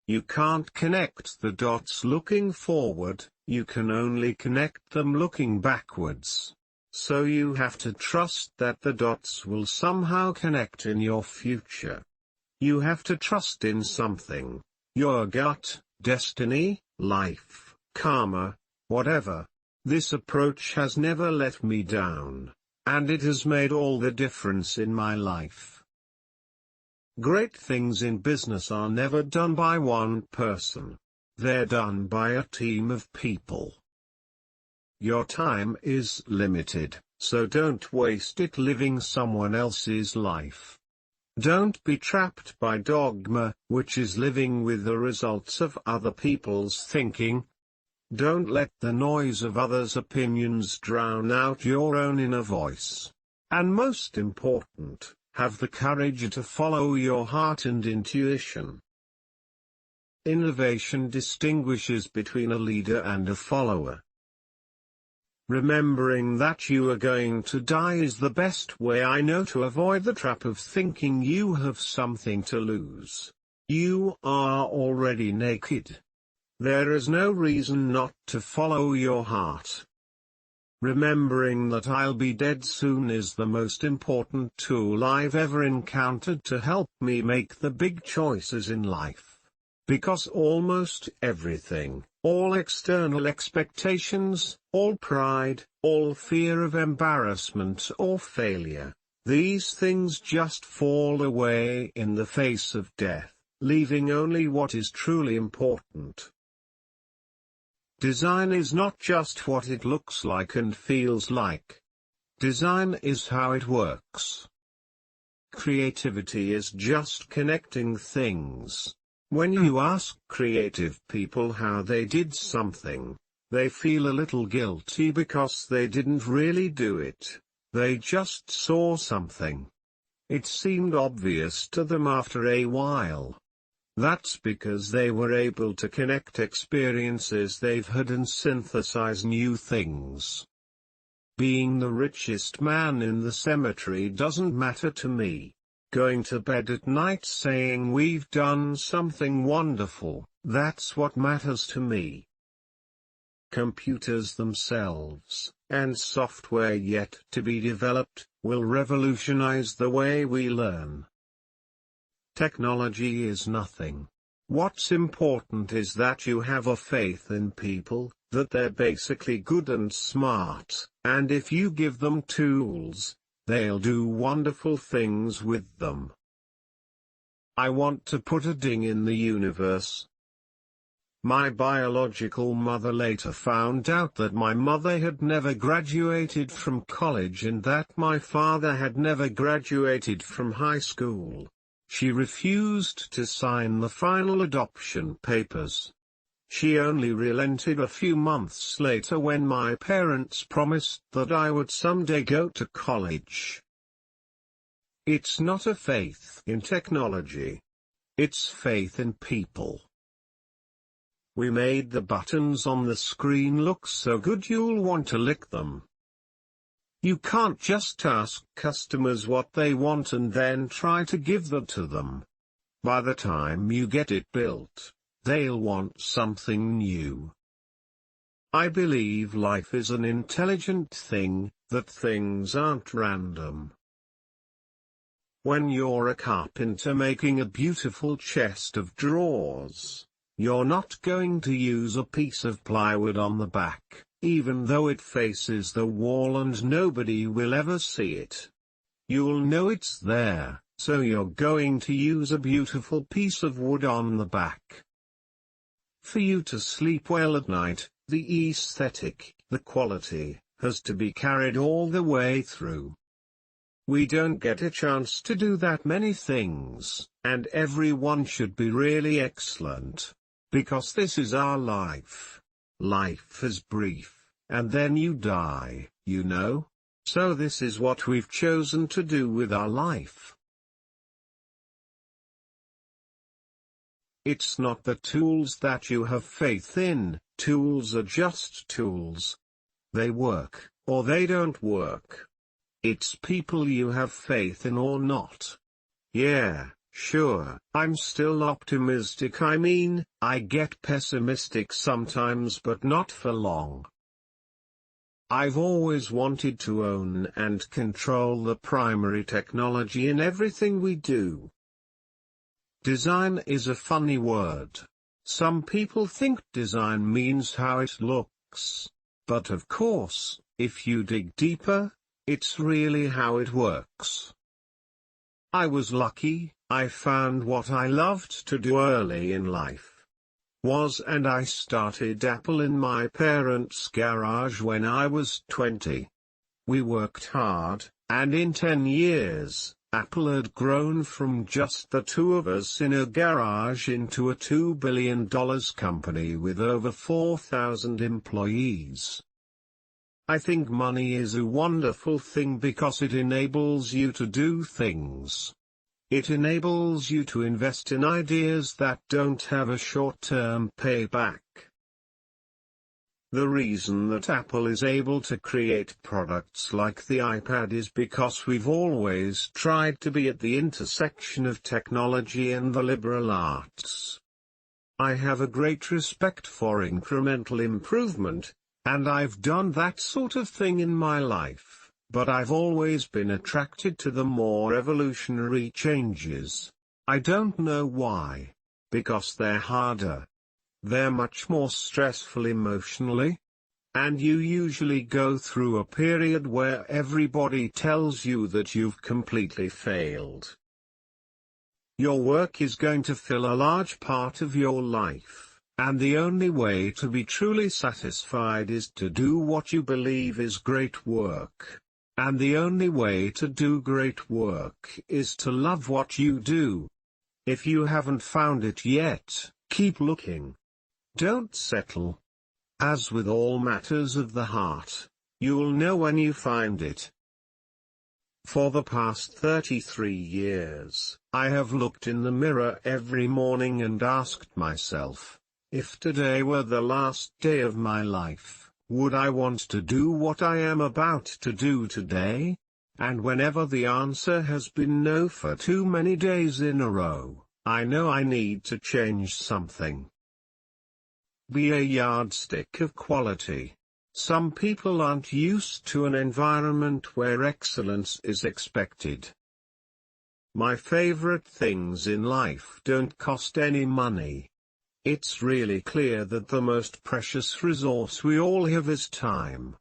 You can't connect the dots looking forward, you can only connect them looking backwards. So you have to trust that the dots will somehow connect in your future. You have to trust in something, your gut, destiny, life, karma, whatever. This approach has never let me down, and it has made all the difference in my life. Great things in business are never done by one person. They're done by a team of people. Your time is limited, so don't waste it living someone else's life. Don't be trapped by dogma, which is living with the results of other people's thinking. Don't let the noise of others' opinions drown out your own inner voice. And most important, have the courage to follow your heart and intuition. Innovation distinguishes between a leader and a follower. Remembering that you are going to die is the best way I know to avoid the trap of thinking you have something to lose. You are already naked. There is no reason not to follow your heart. Remembering that I'll be dead soon is the most important tool I've ever encountered to help me make the big choices in life. Because almost everything, all external expectations, all pride, all fear of embarrassment or failure, these things just fall away in the face of death, leaving only what is truly important. Design is not just what it looks like and feels like. Design is how it works. Creativity is just connecting things. When you ask creative people how they did something, they feel a little guilty because they didn't really do it. They just saw something. It seemed obvious to them after a while. That's because they were able to connect experiences they've had and synthesize new things. Being the richest man in the cemetery doesn't matter to me. Going to bed at night saying we've done something wonderful, that's what matters to me. Computers themselves, and software yet to be developed, will revolutionize the way we learn. Technology is nothing. What's important is that you have a faith in people, that they're basically good and smart, and if you give them tools, they'll do wonderful things with them. I want to put a ding in the universe. My biological mother later found out that my mother had never graduated from college and that my father had never graduated from high school. She refused to sign the final adoption papers. She only relented a few months later when my parents promised that I would someday go to college. It's not a faith in technology. It's faith in people. We made the buttons on the screen look so good you'll want to lick them. You can't just ask customers what they want and then try to give that to them. By the time you get it built, they'll want something new. I believe life is an intelligent thing, that things aren't random. When you're a carpenter making a beautiful chest of drawers, you're not going to use a piece of plywood on the back, even though it faces the wall and nobody will ever see it. You'll know it's there, so you're going to use a beautiful piece of wood on the back. For you to sleep well at night, the aesthetic, the quality, has to be carried all the way through. We don't get a chance to do that many things, and everyone should be really excellent. Because this is our life. Life is brief, and then you die, you know? So this is what we've chosen to do with our life. It's not the tools that you have faith in, tools are just tools. They work, or they don't work. It's people you have faith in or not. Yeah, Sure, I'm still optimistic. I mean, I get pessimistic sometimes, but not for long. I've always wanted to own and control the primary technology in everything we do. Design is a funny word. Some people think design means how it looks. But of course, if you dig deeper, it's really how it works. I was lucky. I found what I loved to do early in life. And I started Apple in my parents' garage when I was 20. We worked hard, and in 10 years, Apple had grown from just the two of us in a garage into a $2 billion company with over 4,000 employees. I think money is a wonderful thing because it enables you to do things. It enables you to invest in ideas that don't have a short-term payback. The reason that Apple is able to create products like the iPad is because we've always tried to be at the intersection of technology and the liberal arts. I have a great respect for incremental improvement, and I've done that sort of thing in my life. But I've always been attracted to the more evolutionary changes. I don't know why. Because they're harder. They're much more stressful emotionally. And you usually go through a period where everybody tells you that you've completely failed. Your work is going to fill a large part of your life, and the only way to be truly satisfied is to do what you believe is great work. And the only way to do great work is to love what you do. If you haven't found it yet, keep looking. Don't settle. As with all matters of the heart, you'll know when you find it. For the past 33 years, I have looked in the mirror every morning and asked myself, if today were the last day of my life, would I want to do what I am about to do today? And whenever the answer has been no for too many days in a row, I know I need to change something. Be a yardstick of quality. Some people aren't used to an environment where excellence is expected. My favorite things in life don't cost any money. It's really clear that the most precious resource we all have is time.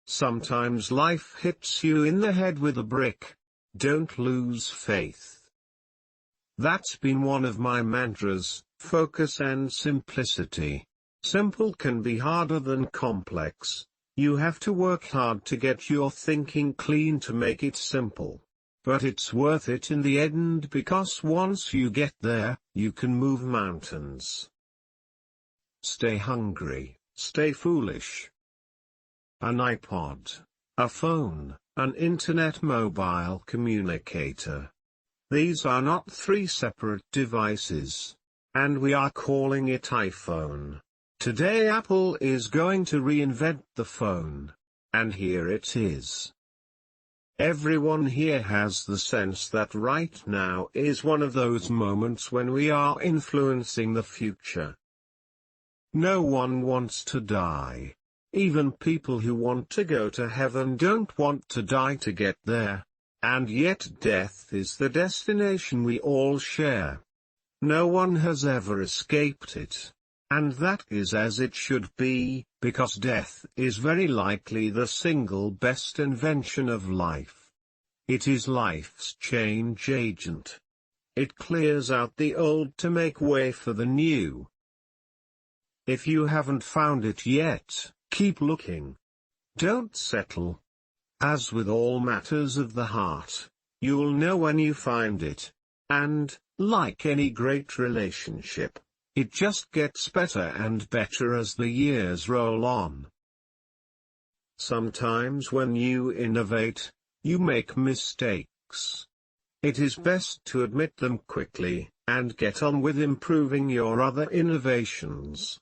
Sometimes life hits you in the head with a brick. Don't lose faith. That's been one of my mantras, focus and simplicity. Simple can be harder than complex. You have to work hard to get your thinking clean to make it simple. But it's worth it in the end because once you get there, you can move mountains. Stay hungry, stay foolish. An iPod, a phone, an internet mobile communicator. These are not three separate devices. And we are calling it iPhone. Today Apple is going to reinvent the phone. And here it is. Everyone here has the sense that right now is one of those moments when we are influencing the future. No one wants to die. Even people who want to go to heaven don't want to die to get there. And yet death is the destination we all share. No one has ever escaped it. And that is as it should be, because death is very likely the single best invention of life. It is life's change agent. It clears out the old to make way for the new. If you haven't found it yet, keep looking. Don't settle. As with all matters of the heart, you'll know when you find it. And, like any great relationship, it just gets better and better as the years roll on. Sometimes when you innovate, you make mistakes. It is best to admit them quickly, and get on with improving your other innovations.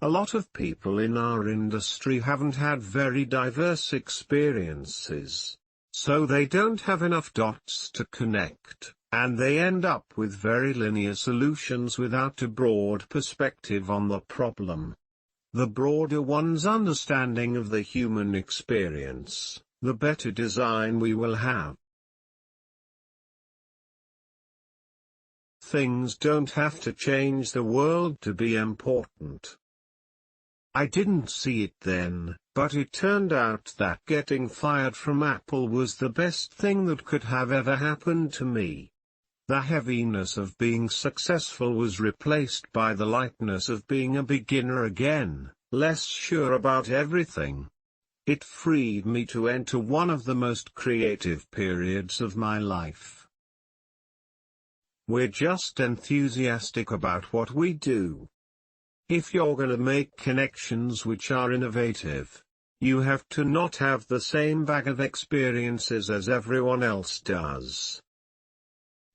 A lot of people in our industry haven't had very diverse experiences, so they don't have enough dots to connect. and they end up with very linear solutions without a broad perspective on the problem. The broader one's understanding of the human experience, the better design we will have. Things don't have to change the world to be important. I didn't see it then, but it turned out that getting fired from Apple was the best thing that could have ever happened to me. The heaviness of being successful was replaced by the lightness of being a beginner again, less sure about everything. It freed me to enter one of the most creative periods of my life. We're just enthusiastic about what we do. If you're gonna make connections which are innovative, you have to not have the same bag of experiences as everyone else does.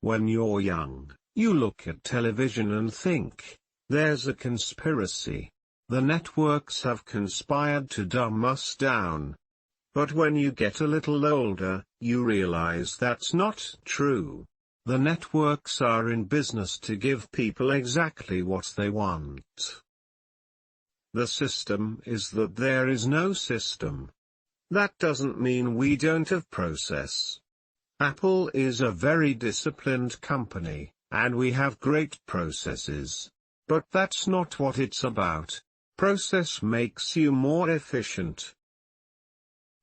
When you're young, you look at television and think, there's a conspiracy. The networks have conspired to dumb us down. But when you get a little older, you realize that's not true. The networks are in business to give people exactly what they want. The system is that there is no system. That doesn't mean we don't have process. Apple is a very disciplined company, and we have great processes. But that's not what it's about. Process makes you more efficient.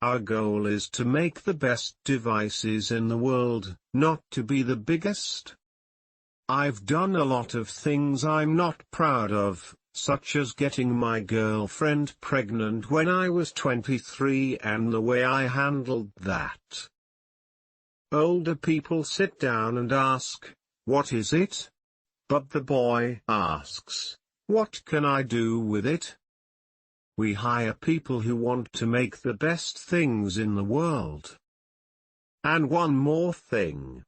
Our goal is to make the best devices in the world, not to be the biggest. I've done a lot of things I'm not proud of, such as getting my girlfriend pregnant when I was 23 and the way I handled that. Older people sit down and ask, "What is it?" But the boy asks, "What can I do with it?" We hire people who want to make the best things in the world. And one more thing.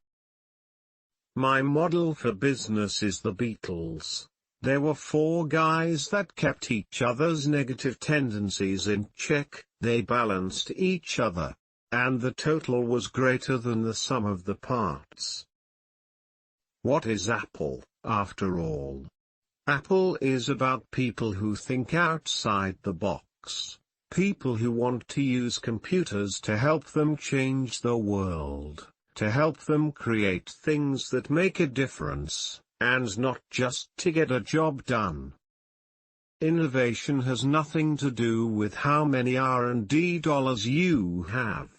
My model for business is the Beatles. There were 4 guys that kept each other's negative tendencies in check, they balanced each other, and the total was greater than the sum of the parts. What is Apple, after all? Apple is about people who think outside the box, people who want to use computers to help them change the world, to help them create things that make a difference, and not just to get a job done. Innovation has nothing to do with how many R&D dollars you have.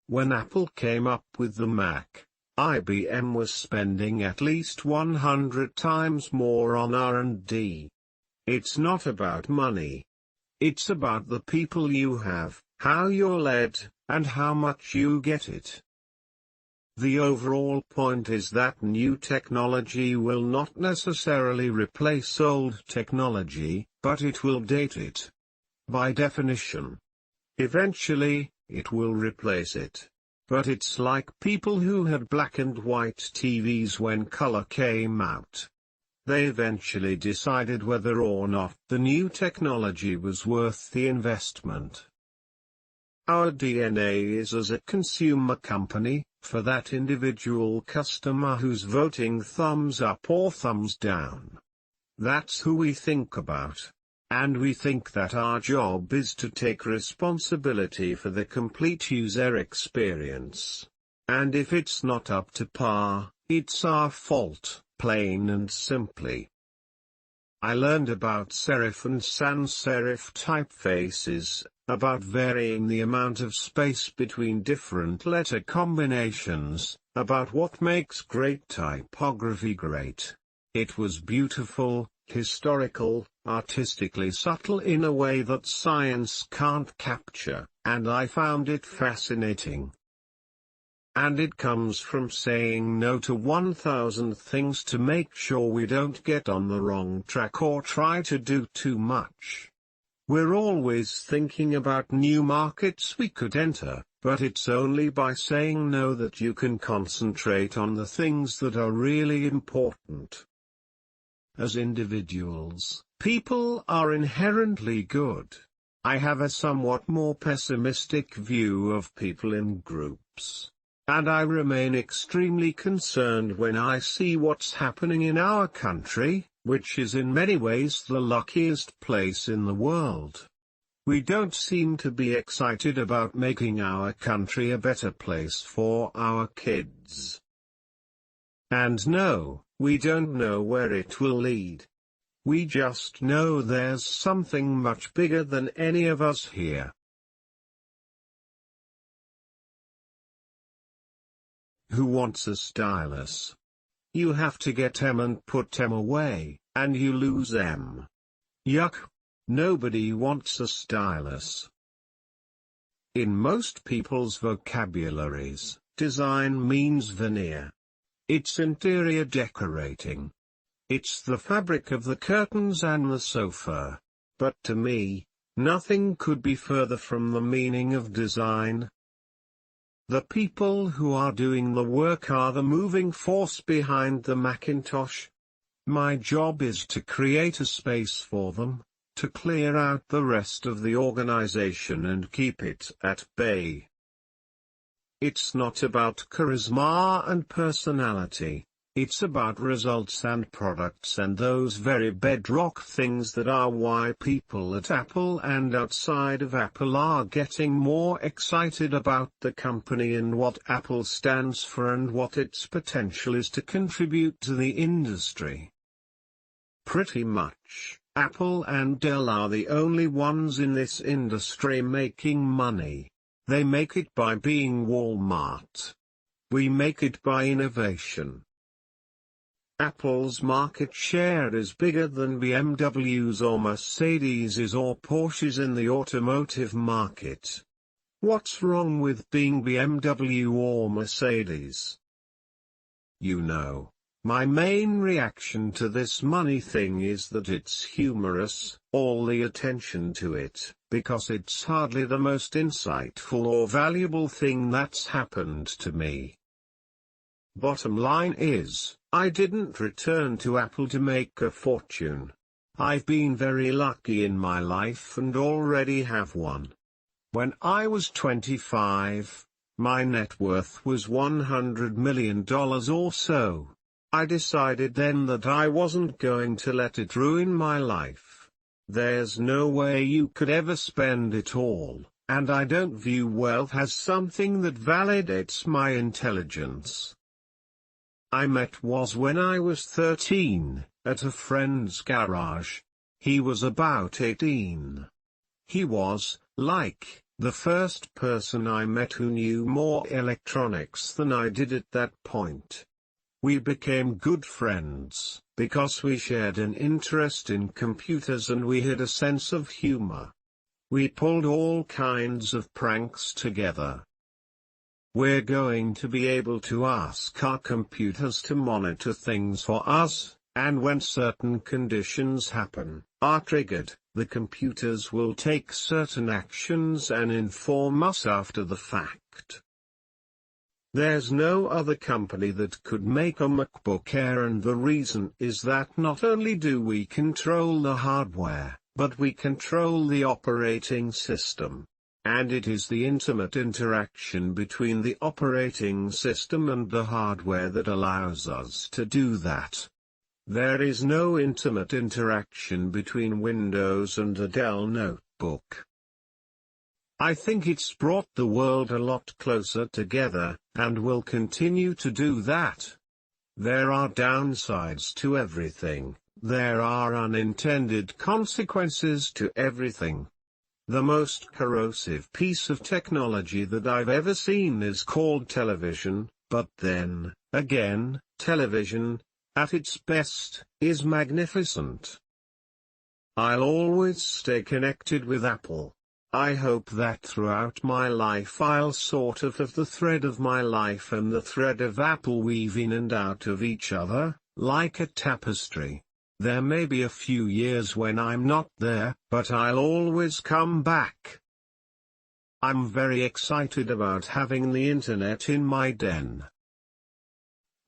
When Apple came up with the Mac, IBM was spending at least 100 times more on R&D. It's not about money. It's about the people you have, how you're led, and how much you get it. The overall point is that new technology will not necessarily replace old technology, but it will date it. By definition. Eventually, it will replace it. But it's like people who had black and white TVs when color came out. They eventually decided whether or not the new technology was worth the investment. Our DNA is as a consumer company, for that individual customer who's voting thumbs up or thumbs down. That's who we think about. And we think that our job is to take responsibility for the complete user experience. And if it's not up to par, it's our fault, plain and simply. I learned about serif and sans serif typefaces, about varying the amount of space between different letter combinations, about what makes great typography great. It was beautiful, historical, artistically subtle in a way that science can't capture, and I found it fascinating. And it comes from saying no to 1,000 things to make sure we don't get on the wrong track or try to do too much. We're always thinking about new markets we could enter, but it's only by saying no that you can concentrate on the things that are really important. As individuals, people are inherently good. I have a somewhat more pessimistic view of people in groups. And I remain extremely concerned when I see what's happening in our country, which is in many ways the luckiest place in the world. We don't seem to be excited about making our country a better place for our kids. And no, we don't know where it will lead. We just know there's something much bigger than any of us here. Who wants a stylus? You have to get M and put M away, and you lose M. Yuck. Nobody wants a stylus. In most people's vocabularies, design means veneer. It's interior decorating. It's the fabric of the curtains and the sofa. But to me, nothing could be further from the meaning of design. The people who are doing the work are the moving force behind the Macintosh. My job is to create a space for them, to clear out the rest of the organization and keep it at bay. It's not about charisma and personality, it's about results and products and those very bedrock things that are why people at Apple and outside of Apple are getting more excited about the company and what Apple stands for and what its potential is to contribute to the industry. Pretty much, Apple and Dell are the only ones in this industry making money. They make it by being Walmart. We make it by innovation. Apple's market share is bigger than BMW's or Mercedes's or Porsche's in the automotive market. What's wrong with being BMW or Mercedes? You know, my main reaction to this money thing is that it's humorous, all the attention to it, because it's hardly the most insightful or valuable thing that's happened to me. Bottom line is, I didn't return to Apple to make a fortune. I've been very lucky in my life and already have one. When I was 25, my net worth was $100 million or so. I decided then that I wasn't going to let it ruin my life. There's no way you could ever spend it all, and I don't view wealth as something that validates my intelligence. I met Woz when I was 13, at a friend's garage. He was about 18. He was, like, the first person I met who knew more electronics than I did at that point. We became good friends, because we shared an interest in computers and we had a sense of humor. We pulled all kinds of pranks together. We're going to be able to ask our computers to monitor things for us, and when certain conditions are triggered, the computers will take certain actions and inform us after the fact. There's no other company that could make a MacBook Air, and the reason is that not only do we control the hardware, but we control the operating system. And it is the intimate interaction between the operating system and the hardware that allows us to do that. There is no intimate interaction between Windows and a Dell notebook. I think it's brought the world a lot closer together, and will continue to do that. There are downsides to everything, there are unintended consequences to everything. The most corrosive piece of technology that I've ever seen is called television, but then, again, television, at its best, is magnificent. I'll always stay connected with Apple. I hope that throughout my life I'll sort of have the thread of my life and the thread of Apple weave in and out of each other, like a tapestry. There may be a few years when I'm not there, but I'll always come back. I'm very excited about having the internet in my den.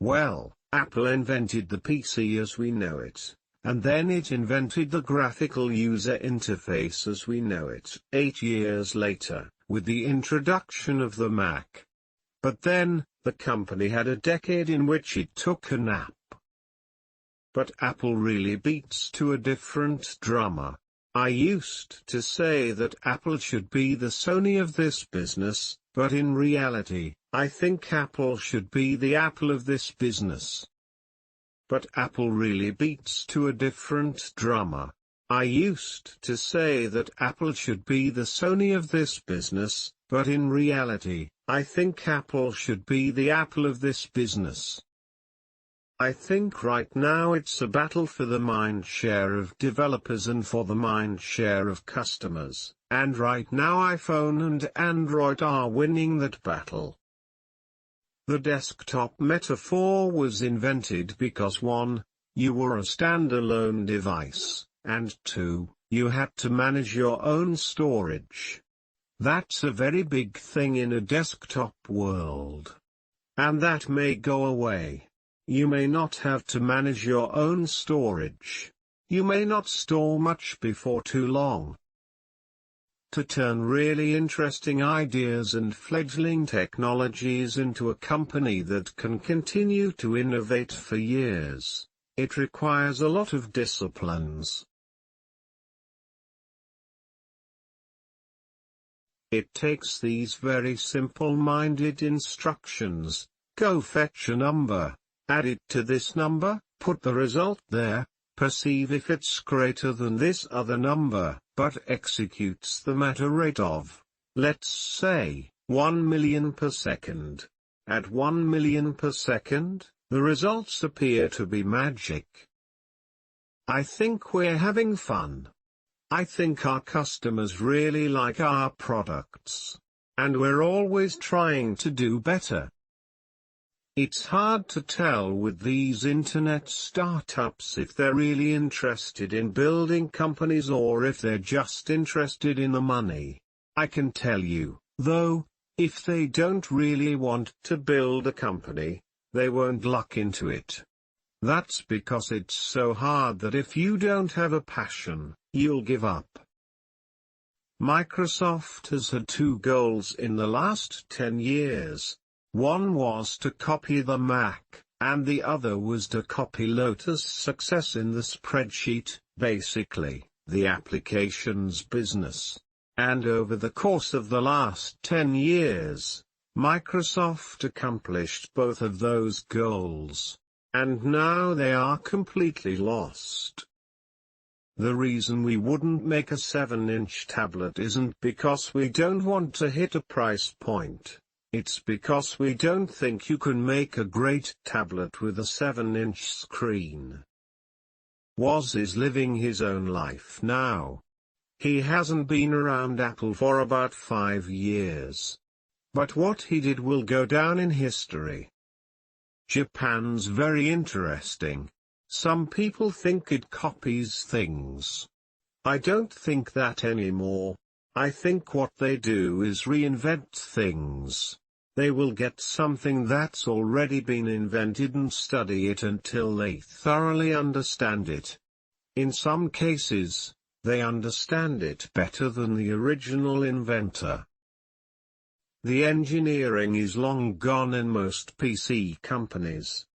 Well, Apple invented the PC as we know it, and then it invented the graphical user interface as we know it 8 years later, with the introduction of the Mac. But then, the company had a decade in which it took a nap. But Apple really beats to a different drummer. I used to say that Apple should be the Sony of this business, but in reality, I think Apple should be the Apple of this business. But Apple really beats to a different drummer. I used to say that Apple should be the Sony of this business, but in reality, I think Apple should be the Apple of this business. I think right now it's a battle for the mind share of developers and for the mind share of customers, and right now iPhone and Android are winning that battle. The desktop metaphor was invented because 1. You were a standalone device, and 2. You had to manage your own storage. That's a very big thing in a desktop world. And that may go away. You may not have to manage your own storage. You may not store much before too long. To turn really interesting ideas and fledgling technologies into a company that can continue to innovate for years, it requires a lot of disciplines. It takes these very simple-minded instructions: go fetch a number, add it to this number, put the result there, perceive if it's greater than this other number, but executes them at a rate of, let's say, 1 million per second. At 1 million per second, the results appear to be magic. I think we're having fun. I think our customers really like our products. And we're always trying to do better. It's hard to tell with these internet startups if they're really interested in building companies or if they're just interested in the money. I can tell you, though, if they don't really want to build a company, they won't look into it. That's because it's so hard that if you don't have a passion, you'll give up. Microsoft has had 2 goals in the last 10 years. One was to copy the Mac, and the other was to copy Lotus' success in the spreadsheet, basically, the applications business. And over the course of the last 10 years, Microsoft accomplished both of those goals. And now they are completely lost. The reason we wouldn't make a 7-inch tablet isn't because we don't want to hit a price point. It's because we don't think you can make a great tablet with a 7-inch screen. Woz is living his own life now. He hasn't been around Apple for about 5 years. But what he did will go down in history. Japan's very interesting. Some people think it copies things. I don't think that anymore. I think what they do is reinvent things. They will get something that's already been invented and study it until they thoroughly understand it. In some cases, they understand it better than the original inventor. The engineering is long gone in most PC companies.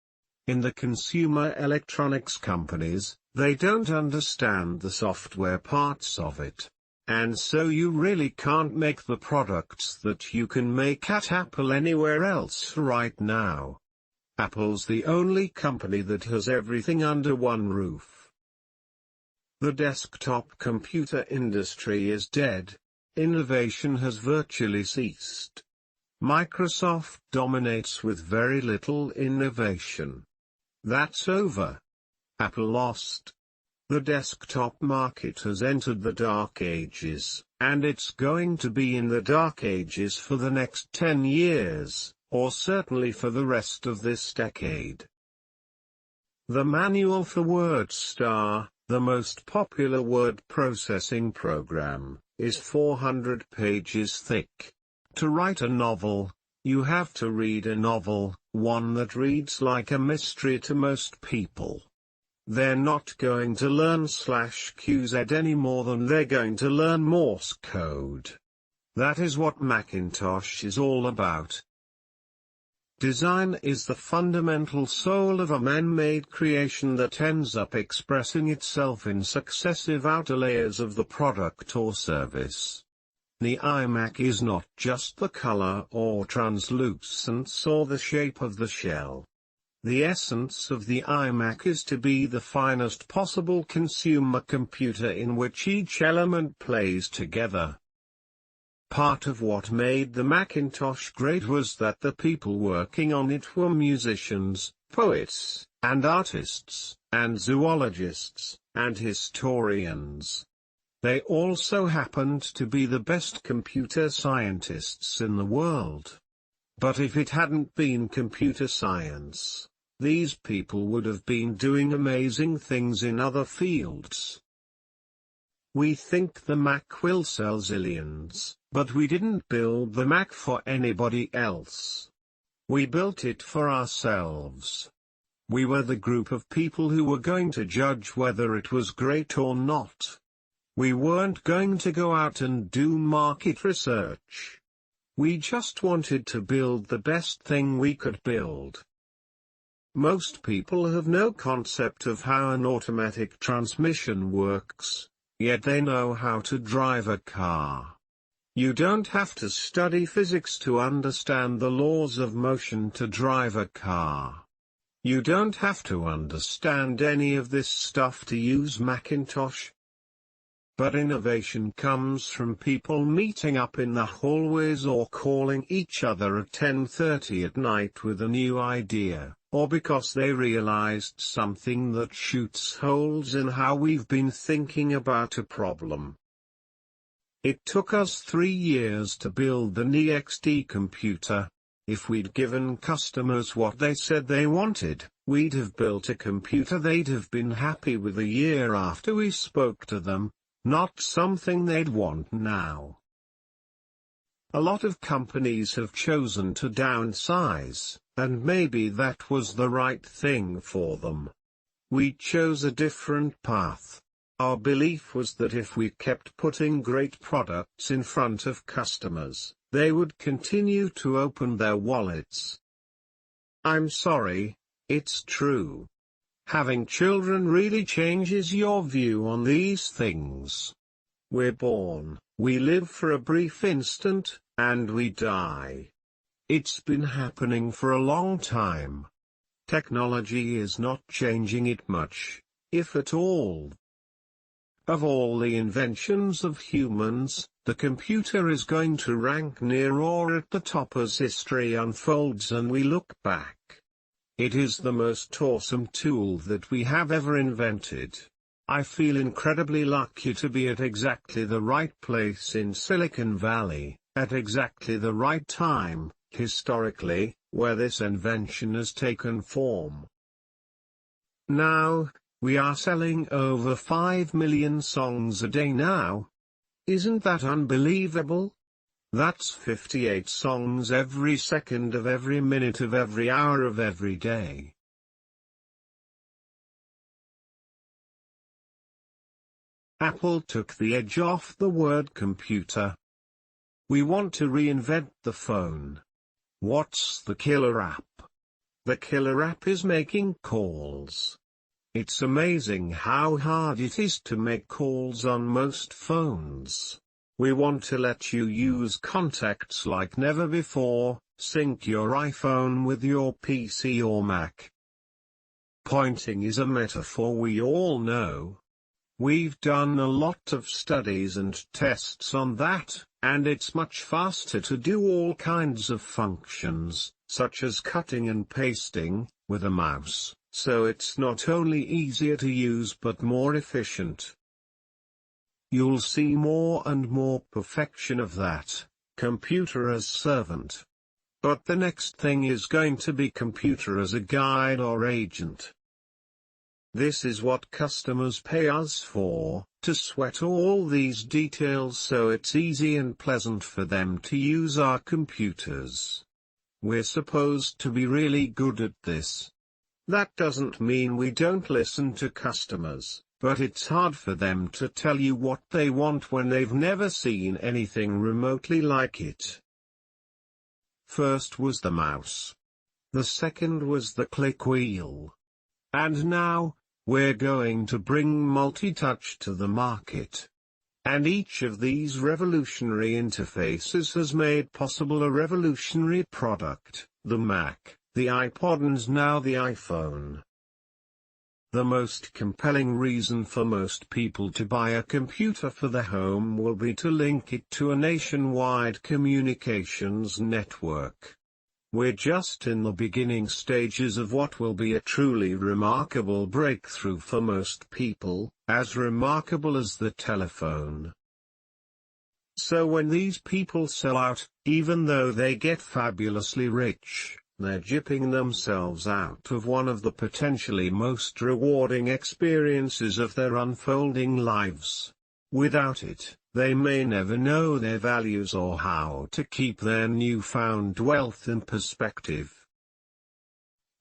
In the consumer electronics companies, they don't understand the software parts of it. And so you really can't make the products that you can make at Apple anywhere else right now. Apple's the only company that has everything under one roof. The desktop computer industry is dead. Innovation has virtually ceased. Microsoft dominates with very little innovation. That's over. Apple lost. The desktop market has entered the dark ages, and it's going to be in the dark ages for the next 10 years, or certainly for the rest of this decade. The manual for WordStar, the most popular word processing program, is 400 pages thick. To write a novel, you have to read a novel, one that reads like a mystery to most people. They're not going to learn /QZ any more than they're going to learn Morse code. That is what Macintosh is all about. Design is the fundamental soul of a man-made creation that ends up expressing itself in successive outer layers of the product or service. The iMac is not just the color or translucence or the shape of the shell. The essence of the iMac is to be the finest possible consumer computer in which each element plays together. Part of what made the Macintosh great was that the people working on it were musicians, poets, and artists, and zoologists, and historians. They also happened to be the best computer scientists in the world. But if it hadn't been computer science, these people would have been doing amazing things in other fields. We think the Mac will sell zillions, but we didn't build the Mac for anybody else. We built it for ourselves. We were the group of people who were going to judge whether it was great or not. We weren't going to go out and do market research. We just wanted to build the best thing we could build. Most people have no concept of how an automatic transmission works, yet they know how to drive a car. You don't have to study physics to understand the laws of motion to drive a car. You don't have to understand any of this stuff to use Macintosh. But innovation comes from people meeting up in the hallways or calling each other at 10:30 at night with a new idea, or because they realized something that shoots holes in how we've been thinking about a problem. It took us 3 years to build the NeXT computer. If we'd given customers what they said they wanted, we'd have built a computer they'd have been happy with a year after we spoke to them, not something they'd want now. A lot of companies have chosen to downsize, and maybe that was the right thing for them. We chose a different path. Our belief was that if we kept putting great products in front of customers, they would continue to open their wallets. I'm sorry, it's true. Having children really changes your view on these things. We're born, we live for a brief instant, and we die. It's been happening for a long time. Technology is not changing it much, if at all. Of all the inventions of humans, the computer is going to rank near or at the top as history unfolds and we look back. It is the most awesome tool that we have ever invented. I feel incredibly lucky to be at exactly the right place in Silicon Valley, at exactly the right time, historically, where this invention has taken form. Now, we are selling over 5 million songs a day now. Isn't that unbelievable? That's 58 songs every second of every minute of every hour of every day. Apple took the edge off the word computer. We want to reinvent the phone. What's the killer app? The killer app is making calls. It's amazing how hard it is to make calls on most phones. We want to let you use contacts like never before, sync your iPhone with your PC or Mac. Pointing is a metaphor we all know. We've done a lot of studies and tests on that, and it's much faster to do all kinds of functions, such as cutting and pasting, with a mouse, so it's not only easier to use but more efficient. You'll see more and more perfection of that, computer as servant. But the next thing is going to be computer as a guide or agent. This is what customers pay us for, to sweat all these details so it's easy and pleasant for them to use our computers. We're supposed to be really good at this. That doesn't mean we don't listen to customers, but it's hard for them to tell you what they want when they've never seen anything remotely like it. First was the mouse. The second was the click wheel. And now, we're going to bring multi-touch to the market. And each of these revolutionary interfaces has made possible a revolutionary product, the Mac, the iPod and now the iPhone. The most compelling reason for most people to buy a computer for their home will be to link it to a nationwide communications network. We're just in the beginning stages of what will be a truly remarkable breakthrough for most people, as remarkable as the telephone. So when these people sell out, even though they get fabulously rich, they're gypping themselves out of one of the potentially most rewarding experiences of their unfolding lives. Without it, they may never know their values or how to keep their newfound wealth in perspective.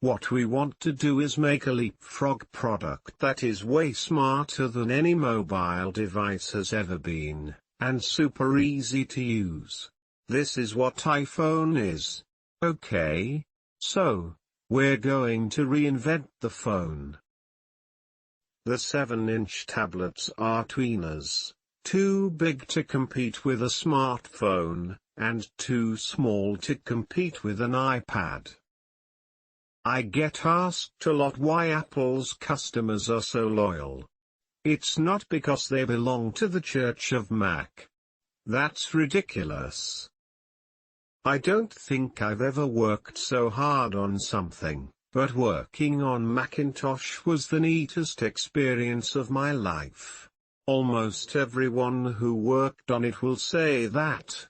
What we want to do is make a leapfrog product that is way smarter than any mobile device has ever been, and super easy to use. This is what iPhone is. Okay? So, we're going to reinvent the phone. The 7-inch tablets are tweeners, too big to compete with a smartphone, and too small to compete with an iPad. I get asked a lot why Apple's customers are so loyal. It's not because they belong to the Church of Mac. That's ridiculous. I don't think I've ever worked so hard on something, but working on Macintosh was the neatest experience of my life. Almost everyone who worked on it will say that.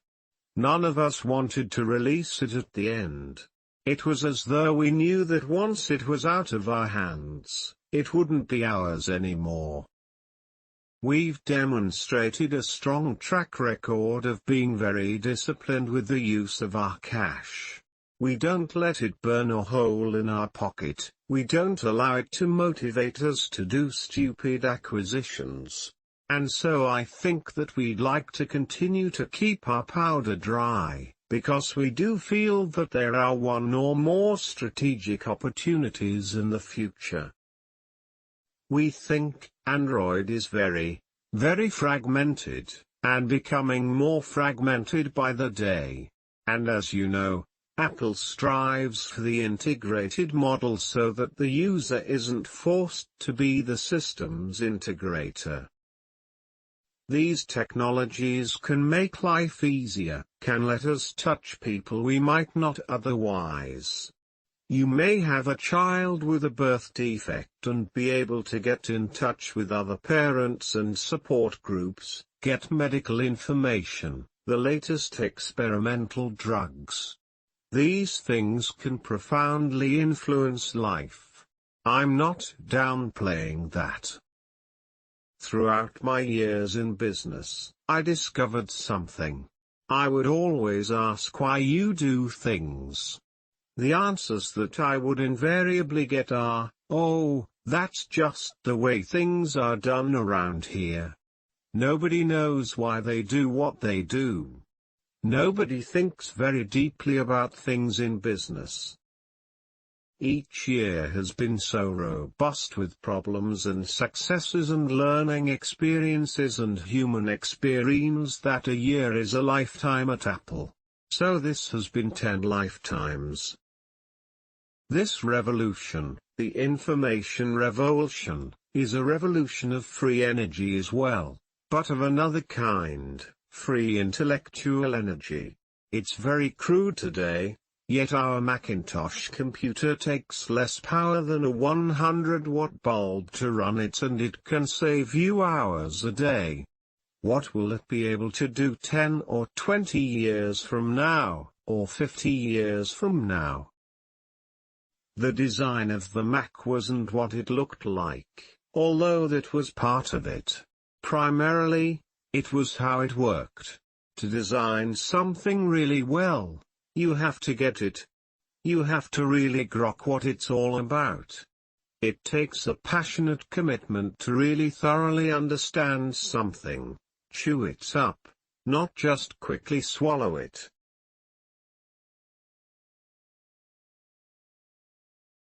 None of us wanted to release it at the end. It was as though we knew that once it was out of our hands, it wouldn't be ours anymore. We've demonstrated a strong track record of being very disciplined with the use of our cash. We don't let it burn a hole in our pocket, we don't allow it to motivate us to do stupid acquisitions. And so I think that we'd like to continue to keep our powder dry, because we do feel that there are one or more strategic opportunities in the future. We think Android is very fragmented, and becoming more fragmented by the day. And as you know, Apple strives for the integrated model so that the user isn't forced to be the system's integrator. These technologies can make life easier, can let us touch people we might not otherwise. You may have a child with a birth defect and be able to get in touch with other parents and support groups, get medical information, the latest experimental drugs. These things can profoundly influence life. I'm not downplaying that. Throughout my years in business, I discovered something. I would always ask why you do things. The answers that I would invariably get are, oh, that's just the way things are done around here. Nobody knows why they do what they do. Nobody thinks very deeply about things in business. Each year has been so robust with problems and successes and learning experiences and human experience that a year is a lifetime at Apple. So this has been 10 lifetimes. This revolution, the information revolution, is a revolution of free energy as well, but of another kind, free intellectual energy. It's very crude today, yet our Macintosh computer takes less power than a 100-watt bulb to run it, and it can save you hours a day. What will it be able to do 10 or 20 years from now, or 50 years from now? The design of the Mac wasn't what it looked like, although that was part of it. Primarily, it was how it worked. To design something really well, you have to get it. You have to really grok what it's all about. It takes a passionate commitment to really thoroughly understand something, chew it up, not just quickly swallow it.